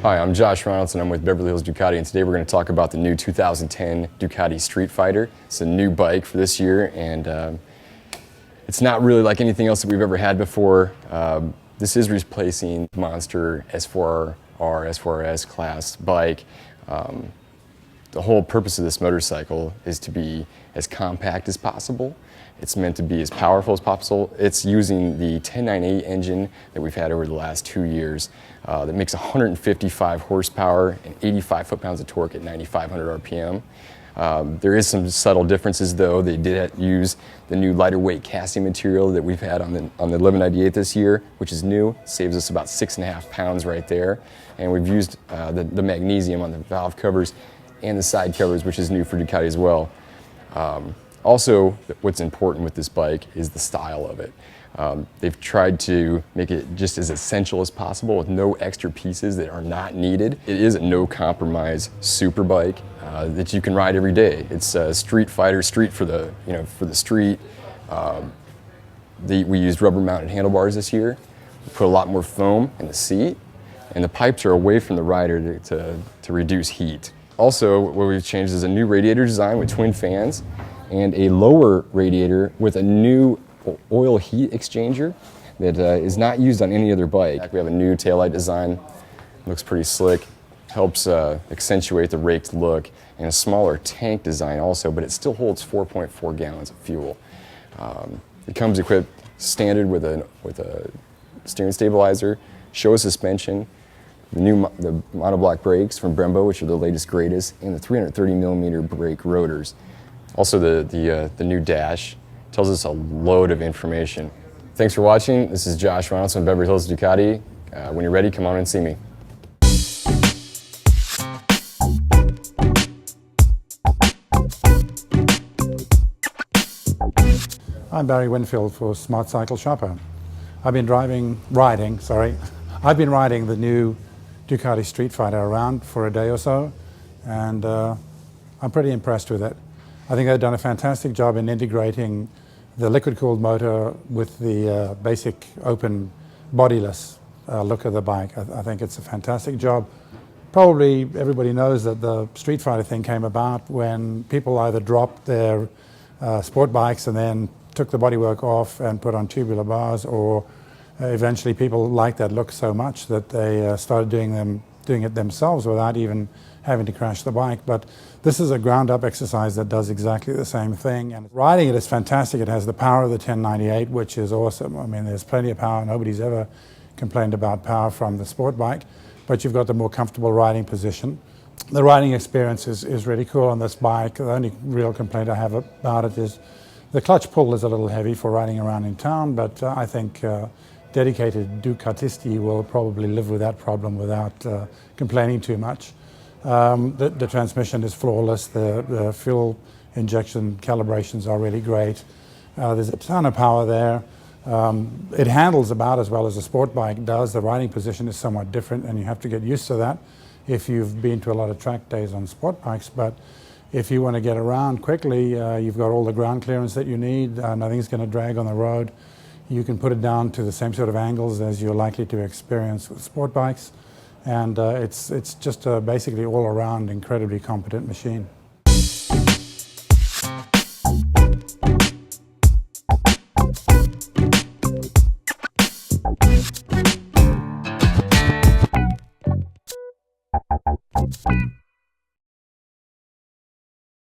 Hi, I'm Josh Reynolds and I'm with Beverly Hills Ducati, and today we're going to talk about the new 2010 Ducati Streetfighter. It's a new bike for this year, and it's not really like anything else that we've ever had before. This is replacing the Monster S4R, S4S class bike. The whole purpose of this motorcycle is to be as compact as possible. It's meant to be as powerful as possible. It's using the 1098 engine that we've had over the last 2 years that makes 155 horsepower and 85 foot-pounds of torque at 9,500 RPM. There is some subtle differences though. They did use the new lighter weight casting material that we've had on the 1198 this year, which is new. Saves us about 6.5 pounds right there. And we've used the magnesium on the valve covers and the side covers, which is new for Ducati as well. Also, what's important with this bike is the style of it. They've tried to make it just as essential as possible with no extra pieces that are not needed. It is a no-compromise super bike that you can ride every day. It's a Streetfighter, street for the street. We used rubber-mounted handlebars this year. We put a lot more foam in the seat, and the pipes are away from the rider to reduce heat. Also, what we've changed is a new radiator design with twin fans and a lower radiator with a new oil heat exchanger that is not used on any other bike. We have a new taillight design, looks pretty slick, helps accentuate the raked look, and a smaller tank design also, but it still holds 4.4 gallons of fuel. It comes equipped standard with a steering stabilizer, Showa suspension, the monoblock brakes from Brembo, which are the latest greatest, and the 330mm brake rotors. Also the new dash tells us a load of information. Thanks for watching. This is Josh Reynolds from Beverly Hills Ducati. When you're ready, come on and see me. I'm Barry Winfield for SmartCycleShopper. I've been riding the new Ducati Streetfighter around for a day or so, and I'm pretty impressed with it. I think they've done a fantastic job in integrating the liquid-cooled motor with the basic open bodiless look of the bike. I think it's a fantastic job. Probably everybody knows that the Streetfighter thing came about when people either dropped their sport bikes and then took the bodywork off and put on tubular bars, or eventually people liked that look so much that they started doing it themselves without even having to crash the bike. But this is a ground-up exercise that does exactly the same thing. And riding it is fantastic. It has the power of the 1098, which is awesome. I mean, there's plenty of power. Nobody's ever complained about power from the sport bike, but you've got the more comfortable riding position. The riding experience is really cool on this bike. The only real complaint I have about it is the clutch pull is a little heavy for riding around in town, but I think dedicated Ducatisti will probably live with that problem without complaining too much. The transmission is flawless. The fuel injection calibrations are really great. There's a ton of power there. It handles about as well as a sport bike does. The riding position is somewhat different, and you have to get used to that if you've been to a lot of track days on sport bikes. But if you want to get around quickly, you've got all the ground clearance that you need. Nothing's going to drag on the road. You can put it down to the same sort of angles as you're likely to experience with sport bikes. And it's just a basically all-around incredibly competent machine.